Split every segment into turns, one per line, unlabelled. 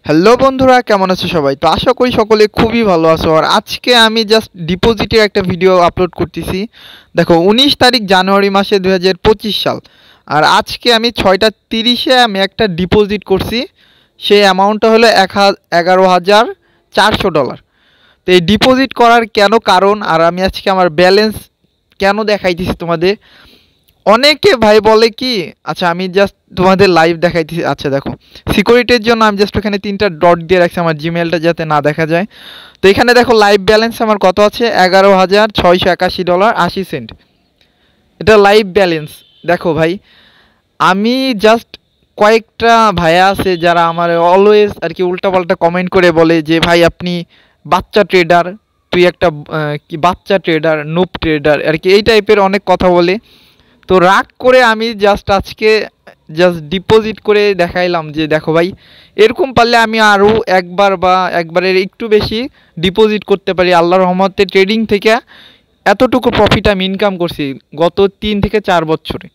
Hello বন্ধুরা, কেমন আছো সবাই? তো আশা করি সকলে খুবই ভালো আছো। আর আজকে আমি জাস্ট ডিপোজিটের একটা ভিডিও আপলোড করতেছি। দেখো, 19 তারিখ জানুয়ারি মাসে 2025 সাল। আর আজকে আমি 6টা 30-এ আমি একটা ডিপোজিট করছি। সেই অ্যামাউন্টটা হলো 11,400 ডলার। তো এই ডিপোজিট করার কেন কারণ, আর আমি আজকে আমার ব্যালেন্স কেন দেখাইতেছি তোমাদের। অনেকে ভাই বলে কি, আচ্ছা আমি জাস্ট তোমাদের লাইভ দেখাইতেছি। আচ্ছা দেখো, সিকিউরিটির জন্য আমি জাস্ট ওখানে 3টা ডট দিয়ে রাখছি আমার জিমেলটা যাতে না দেখা যায়। তো এখানে দেখো লাইভ ব্যালেন্স আমার কত আছে, 11,681 ডলার 80 সেন্ট। এটা লাইভ ব্যালেন্স। দেখো ভাই, আমি জাস্ট কয়েকটা ভাইয়া আছে যারা আমার অলওয়েজ আর কি উল্টাপাল্টা কমেন্ট করে বলে যে ভাই আপনি বাচ্চা ট্রেডার, তুই একটা কি বাচ্চা ট্রেডার, নুব ট্রেডার আর কি, এই টাইপের অনেক কথা বলে। তো রাগ করে আমি জাস্ট আজকে জাস্ট ডিপোজিট করে দেখাইলাম যে দেখো ভাই, এরকম পারলে আমি আরও একবার বা একবারের একটু বেশি ডিপোজিট করতে পারি। আল্লাহর রহমতে ট্রেডিং থেকে এতটুকু প্রফিট আমি ইনকাম করছি গত 3 থেকে 4 বছরে।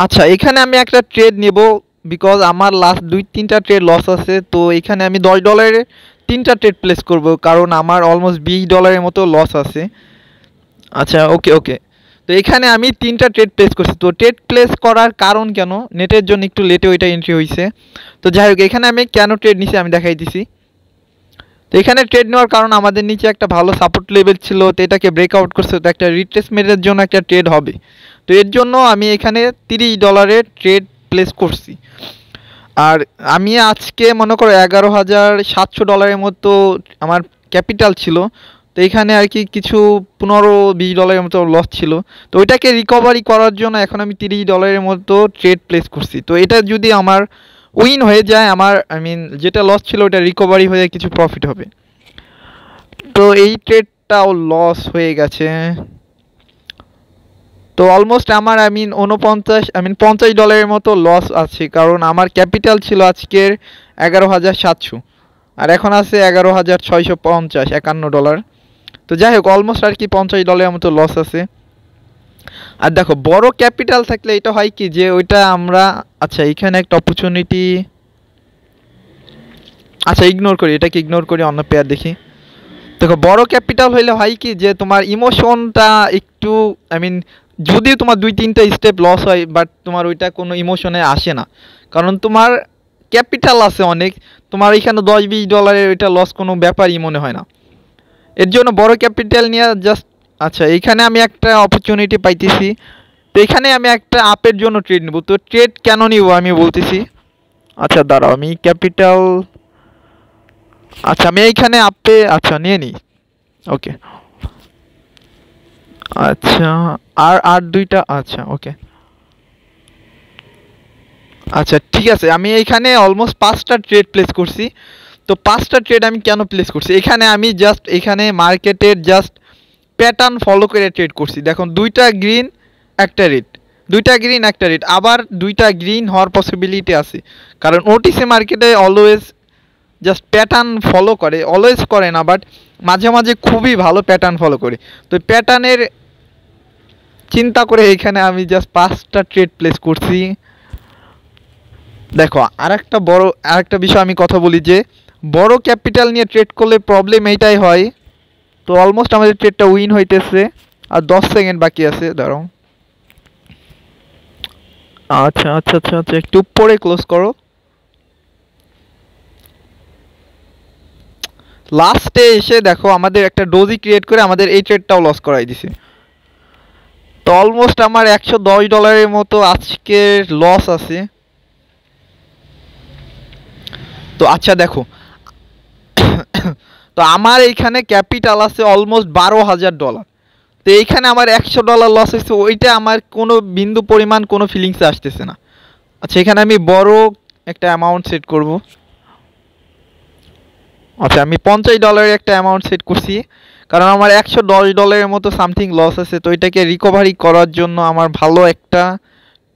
আচ্ছা, এখানে আমি একটা ট্রেড নেব, বিকজ আমার লাস্ট 2-3টা ট্রেড লস আছে। তো এখানে আমি $10 3টা ট্রেড প্লেস করব, কারণ আমার অলমোস্ট $20 মতো লস আছে। আচ্ছা, ওকে ওকে। তো এখানে আমি 3টা ট্রেড প্লেস করছি। তো ট্রেড প্লেস করার কারণ কেন, নেটের জন্য একটু লেটে ওইটা এন্ট্রি হয়েছে। তো যাই হোক, এখানে আমি কেন ট্রেড নিছি আমি দেখাই দিছি। তো এখানে ট্রেড নেওয়ার কারণ, আমাদের নিচে একটা ভালো সাপোর্ট লেভেল ছিল, তো এটাকে ব্রেকআউট করছে, তো একটা রিট্রেসমেন্টের জন্য একটা ট্রেড হবে। তো এর জন্য আমি এখানে $30 ট্রেড প্লেস করছি। আর আমি আজকে মনে করো $11,700 মতো আমার ক্যাপিটাল ছিল। তো এখানে আর কি কিছু $15-20 মতো লস ছিল। তো ওইটাকে রিকভারি করার জন্য এখন আমি $30 মতো ট্রেড প্লেস করছি। তো এটা যদি আমার উইন হয়ে যায়, আমার যেটা লস ছিল ওটা রিকভারি হয়ে কিছু প্রফিট হবে। তো এই ট্রেডটাও লস হয়ে গেছে। তো অলমোস্ট আমার 50 মতো লস আছে, কারণ আমার ক্যাপিটাল ছিল আজকের 11,700, আর এখন আছে 11,651 ডলার। তো যাই হোক, অলমোস্ট আর কি $50 মতো লস আছে। আর দেখো, বড় ক্যাপিটাল থাকলে এটা হয় কি যে ওইটা আমরা, আচ্ছা এখানে একটা অপরচুনিটি, আচ্ছা ইগনোর করি, এটাকে ইগনোর করি, অন্য পেয়ার দেখি। দেখো, বড় ক্যাপিটাল হইলে হয় কি যে তোমার ইমোশনটা একটু, আই মিন যদিও তোমার 2-3টা স্টেপ লস হয়, বাট তোমার ওইটা কোনো ইমোশনে আসে না, কারণ তোমার ক্যাপিটাল আছে অনেক। তোমার এখানে $10-20 ওইটা লস কোনো ব্যাপারই মনে হয় না। এর জন্য বড় ক্যাপিটাল নিয়ে জাস্ট, আচ্ছা এইখানে আমি একটা অপরচুনিটি পাইতেছি। তো এখানে আমি একটা আপের জন্য ট্রেড নেব। তো ট্রেড কেন নিব আমি বলতেছি। আচ্ছা দাঁড়াও, আমি ক্যাপিটাল, আচ্ছা আমি এইখানে আপে আচ্ছা নিয়ে নিই। ওকে, আচ্ছা আর আর দুইটা, আচ্ছা ওকে। আচ্ছা ঠিক আছে, আমি এইখানে অলমোস্ট 5টা ট্রেড প্লেস করছি। তো 5টা ট্রেড আমি কেন প্লেস করছি, এখানে আমি জাস্ট এখানে মার্কেটের জাস্ট প্যাটার্ন ফলো করে ট্রেড করছি। দেখুন, 2টা গ্রিন একটা রেড, 2টা গ্রিন একটা রেড, আবার 2টা গ্রিন হওয়ার পসিবিলিটি আছে। কারণ ওটিসি মার্কেটে অলওয়েজ জাস্ট প্যাটার্ন ফলো করে, অলওয়েজ করে না, বাট মাঝে মাঝে খুবই ভালো প্যাটার্ন ফলো করে। তো প্যাটার্নের চিন্তা করে এখানে আমি জাস্ট 5টা ট্রেড প্লেস করছি। দেখো, আরেকটা বিষয় আমি কথা বলি যে বড় ক্যাপিটাল নিয়ে ট্রেড করলে প্রবলেম এইটাই হয়। তো অলমোস্ট আমাদের ট্রেডটা উইন হইতেছে, আর 10 সেকেন্ড বাকি আছে, দাঁড়াও। আচ্ছা আচ্ছা আচ্ছা আচ্ছা, একটু পরে ক্লোজ করো। লাস্টে এসে দেখো আমাদের একটা ডোজি ক্রিয়েট করে আমাদের এই ট্রেডটাও লস করাই দিছে। তো অলমোস্ট আমার $110 মতো আজকে লস আছে। তো আচ্ছা দেখো, তো আমার এইখানে ক্যাপিটাল আছে অলমোস্ট $12,000। তো এইখানে আমার $100 লস হয়েছে, ওইটা আমার কোনো বিন্দু পরিমাণ কোনো ফিলিংসে আসতেছে না। আচ্ছা, এখানে আমি বড় একটা অ্যামাউন্ট সেট করব। আচ্ছা, আমি $50 একটা অ্যামাউন্ট সেট করছি, কারণ আমার $110 মতো সামথিং লস আছে। তো এটাকে রিকভারি করার জন্য আমার ভালো একটা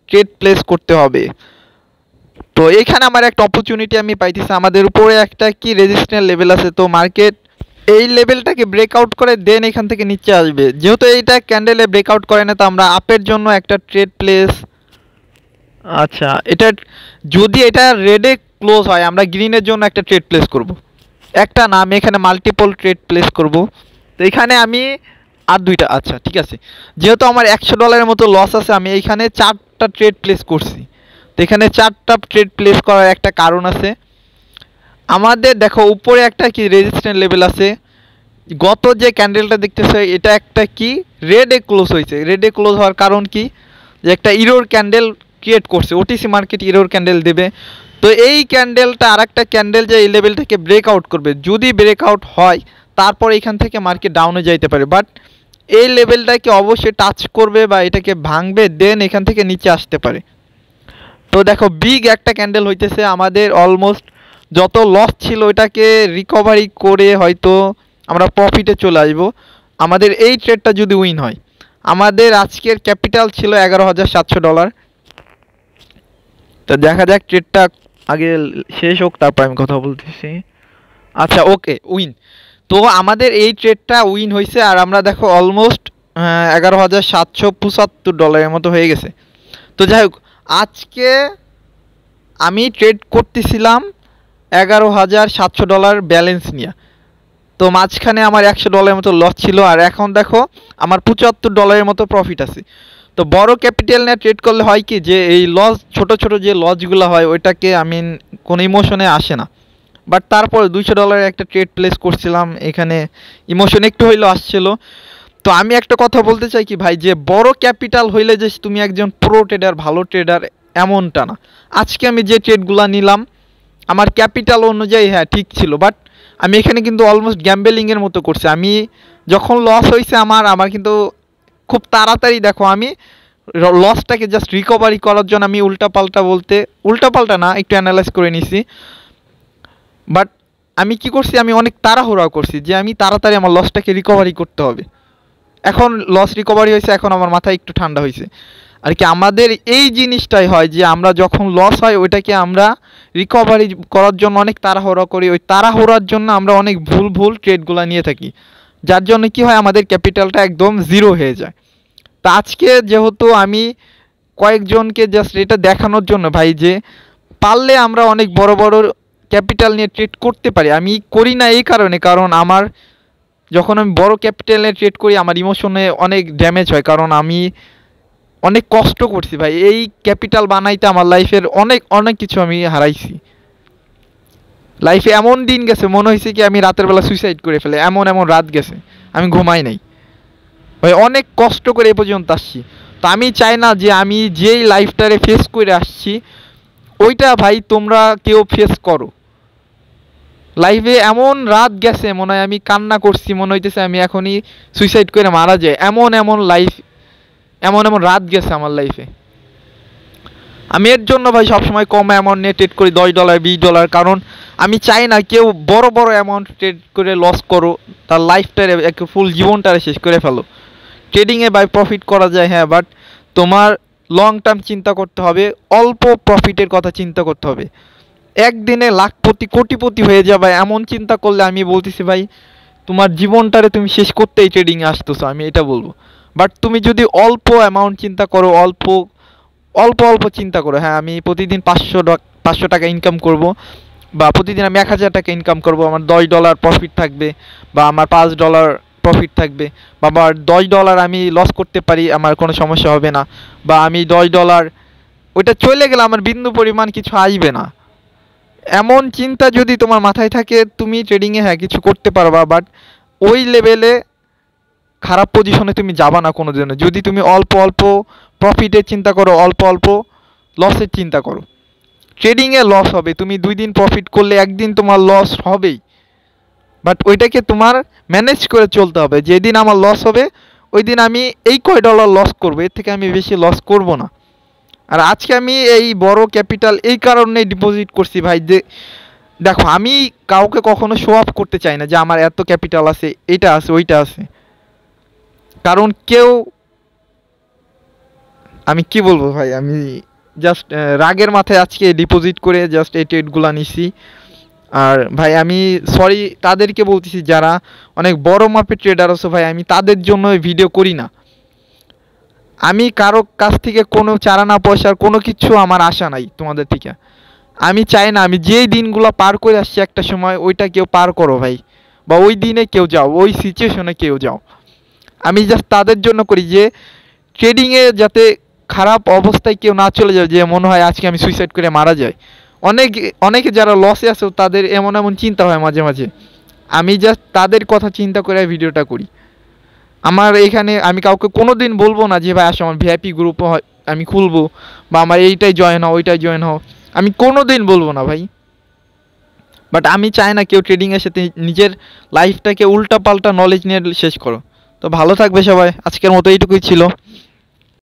ট্রেড প্লেস করতে হবে। তো এইখানে আমার একটা অপরচুনিটি আমি পাইতেছি, আমাদের উপরে একটা কি রেজিস্ট্যান্স লেভেল আছে। তো মার্কেট এই লেভেলটাকে ব্রেকআউট করে দেন এখান থেকে নিচে আসবে। যেহেতু এইটা ক্যান্ডেলে ব্রেকআউট করে না, তো আমরা আপের জন্য একটা ট্রেড প্লেস, আচ্ছা এটা যদি এটা রেডে ক্লোজ হয় আমরা গ্রিনের জন্য একটা ট্রেড প্লেস করব। একটা না, আমি এখানে মাল্টিপল ট্রেড প্লেস করব। তো এখানে আমি আর দুইটা, আচ্ছা ঠিক আছে, যেহেতু আমার $100 মতো লস আছে আমি এইখানে 4টা ট্রেড প্লেস করছি। তো এখানে 4টা ট্রেড প্লেস করার একটা কারণ আছে। আমাদের দেখো উপরে একটা কি রেজিস্ট্যান্স লেভেল আছে, গত যে ক্যান্ডেলটা দেখতেছে এটা একটা কি রেডে ক্লোজ হয়েছে। রেডে ক্লোজ হওয়ার কারণ কি, যে একটা ইরোর ক্যান্ডেল ক্রিয়েট করছে, ওটিসি মার্কেট ইরোর ক্যান্ডেল দেবে। তো এই ক্যান্ডেলটা আর একটা ক্যান্ডেল যে এই লেভেলটাকে ব্রেকআউট করবে, যদি ব্রেকআউট হয় তারপর এখান থেকে মার্কেট ডাউনে যাইতে পারে, বাট এই লেভেলটাকে অবশ্যই টাচ করবে বা এটাকে ভাঙবে, দেন এখান থেকে নিচে আসতে পারে। তো দেখো বিগ একটা ক্যান্ডেল হইতেছে, আমাদের অলমোস্ট যত লস ছিল ওইটাকে রিকভারি করে হয়তো আমরা প্রফিটে চলে আসবো আমাদের এই ট্রেডটা যদি উইন হয়। আমাদের আজকের ক্যাপিটাল ছিল $11,700। তো দেখা যাক ট্রেডটা আগে শেষ হোক তারপর আমি কথা বলতেছি। আচ্ছা ওকে, উইন। তো আমাদের এই ট্রেডটা উইন হয়েছে আর আমরা দেখো অলমোস্ট $11,775 মতো হয়ে গেছে। তো যাই হোক, আজকে আমি ট্রেড করতেছিলাম $11,700 ব্যালেন্স নিয়ে। তো মাঝখানে আমার $100 মতো লস ছিল আর এখন দেখো আমার $75 মতো প্রফিট আছে। তো বড় ক্যাপিটাল নিয়ে ট্রেড করলে হয় কি, যে এই লস ছোট ছোট যে লসগুলো হয় ওইটাকে আমি কোনো ইমোশনে আসে না। বাট তারপরে $200 একটা ট্রেড প্লেস করছিলাম, এখানে ইমোশন একটু হইলেও আসছিল। তো আমি একটা কথা বলতে চাই কি ভাই, যে বড় ক্যাপিটাল হইলে যে তুমি একজন প্রো ট্রেডার, ভালো ট্রেডার, এমনটা না। আজকে আমি যে ট্রেডগুলো নিলাম আমার ক্যাপিটাল অনুযায়ী হ্যাঁ ঠিক ছিল, বাট আমি এখানে কিন্তু অলমোস্ট গ্যাম্বেলিংয়ের মতো করছি। আমি যখন লস হয়েছে আমার কিন্তু খুব তাড়াতাড়ি দেখো আমি লসটাকে জাস্ট রিকভারি করার জন্য আমি উল্টাপাল্টা না, একটু অ্যানালাইজ করে নিছি। বাট আমি কি করছি, আমি অনেক তাড়াহুড়া করছি যে আমি তাড়াতাড়ি আমার লসটাকে রিকভারি করতে হবে। এখন লস রিকভারি হয়েছে, এখন আমার মাথা একটু ঠান্ডা হয়েছে আর কি। আমাদের এই জিনিসটাই হয় যে আমরা যখন লস হয় ওইটাকে আমরা রিকভারি করার জন্য অনেক তাড়াহুড়া করি, ওই তাড়াহুড়ার জন্য আমরা অনেক ভুল ট্রেডগুলো নিয়ে থাকি, যার জন্য কি হয় আমাদের ক্যাপিটালটা একদম জিরো হয়ে যায়। তা আজকে যেহেতু আমি কয়েকজনকে জাস্ট এটা দেখানোর জন্য ভাই, যে পারলে আমরা অনেক বড় বড় ক্যাপিটাল নিয়ে ট্রেড করতে পারি। আমি করি না এই কারণে, কারণ আমার যখন আমি বড় ক্যাপিটাল নিয়ে ট্রেড করি আমার ইমোশনে অনেক ড্যামেজ হয়, কারণ আমি অনেক কষ্ট করছি ভাই এই ক্যাপিটাল বানাইতে। আমার লাইফের অনেক অনেক কিছু আমি হারাইছি। লাইফে এমন দিন গেছে মনে হয়েছে কি আমি রাতের বেলা সুইসাইড করে ফেলে, এমন এমন রাত গেছে আমি ঘুমাই নাই ভাই, অনেক কষ্ট করে এ পর্যন্ত আসছি। তো আমি চাই না যে আমি যেই লাইফটারে ফেস করে আসছি ওইটা ভাই তোমরা কেউ ফেস করো। লাইফে এমন রাত গেছে মনে হয় আমি কান্না করছি, মনে হইতেছে আমি এখনই সুইসাইড করে মারা যাই, এমন এমন লাইফ, এমন এমন রাত গেছে আমার লাইফে। আমি এর জন্য ভাই সবসময় কম অ্যামাউন্ট নিয়ে ট্রেড করি, $10 $20, কারণ আমি চাই না কেউ বড় বড় অ্যামাউন্ট ট্রেড করে লস করো, তার লাইফটারে ফুল জীবনটারে শেষ করে ফেলো। ট্রেডিংয়ে বাই প্রফিট করা যায় হ্যাঁ, বাট তোমার লং টার্ম চিন্তা করতে হবে, অল্প প্রফিটের কথা চিন্তা করতে হবে। একদিনে লাখপতি কোটিপতি হয়ে যাবে এমন চিন্তা করলে আমি বলতেছি ভাই তোমার জীবনটারে তুমি শেষ করতেই ট্রেডিংয়ে আসতেছো, আমি এটা বলবো। বাট তুমি যদি অল্প অ্যামাউন্ট চিন্তা করো, অল্প অল্প অল্প চিন্তা করো, হ্যাঁ আমি প্রতিদিন 500 টাকা ইনকাম করব, বা প্রতিদিন আমি 1000 টাকা ইনকাম করব, আমার $10 প্রফিট থাকবে, বা আমার $5 প্রফিট থাকবে, বা আমার $10 আমি লস করতে পারি, আমার কোনো সমস্যা হবে না, বা আমি $10 ওইটা চলে গেলে আমার বিন্দু পরিমাণ কিছু আসবে না। এমন চিন্তা যদি তোমার মাথায় থাকে তুমি ট্রেডিংয়ে হ্যাঁ কিছু করতে পারবা, বাট ওই লেভেলে খারাপ পজিশনে তুমি যাবা না কোনো দিনও। যদি তুমি অল্প অল্প প্রফিটের চিন্তা করো, অল্প অল্প লসের চিন্তা করো, ট্রেডিংয়ে লস হবে, তুমি 2 দিন প্রফিট করলে একদিন তোমার লস হবেই, বাট ওইটাকে তোমার ম্যানেজ করে চলতে হবে। যেদিন আমার লস হবে ওই দিন আমি এই কয় ডলার লস করবো, এর থেকে আমি বেশি লস করব না। আর আজকে আমি এই বড় ক্যাপিটাল এই কারণে ডিপোজিট করছি ভাই, যে দেখো আমি কাউকে কখনো শো অফ করতে চাই না যে আমার এত ক্যাপিটাল আছে, এটা আছে ওইটা আছে, কারণ কেউ, আমি কি বলবো ভাই, আমি জাস্ট রাগের মাথায় আজকে ডিপোজিট করে জাস্ট এই ট্রেডগুলো নিছি। আর ভাই আমি সরি তাদেরকে বলতেছি যারা অনেক বড় মাপের ট্রেডার আছে ভাই, আমি তাদের জন্য ভিডিও করি না। আমি কারো কাছ থেকে কোনো চারানা পয়সার কোনো কিছু আমার আশা নাই তোমাদের থেকে। আমি চাই না আমি যেই দিনগুলো পার করে আসছি একটা সময় ওইটা কেউ পার করো ভাই, বা ওই দিনে কেউ যাও, ওই সিচুয়েশনে কেউ যাও। আমি জাস্ট তাদের জন্য করি যে ট্রেডিংয়ে যাতে খারাপ অবস্থায় কেউ না চলে যায়, যে মনে হয় আজকে আমি সুইসাইড করে মারা যাই। অনেকে যারা লসে আছে তাদের এমন এমন চিন্তা হয় মাঝে মাঝে। আমি জাস্ট তাদের কথা চিন্তা করে ভিডিওটা করি। আমার এখানে আমি কাউকে কোনো দিন বলবো না যে ভাই আসো আমার ভিআইপি গ্রুপ আমি খুলবো, বা আমার এইটাই জয়েন হও ওইটাই জয়েন হও, আমি কোনো দিন বলবো না ভাই। বাট আমি চাই না কেউ ট্রেডিংয়ের সাথে নিজের লাইফটাকে উল্টা পাল্টা নলেজ নিয়ে শেষ করো। তো ভালো থাকবে সবাই, আজকের মতো এইটুকুই ছিল।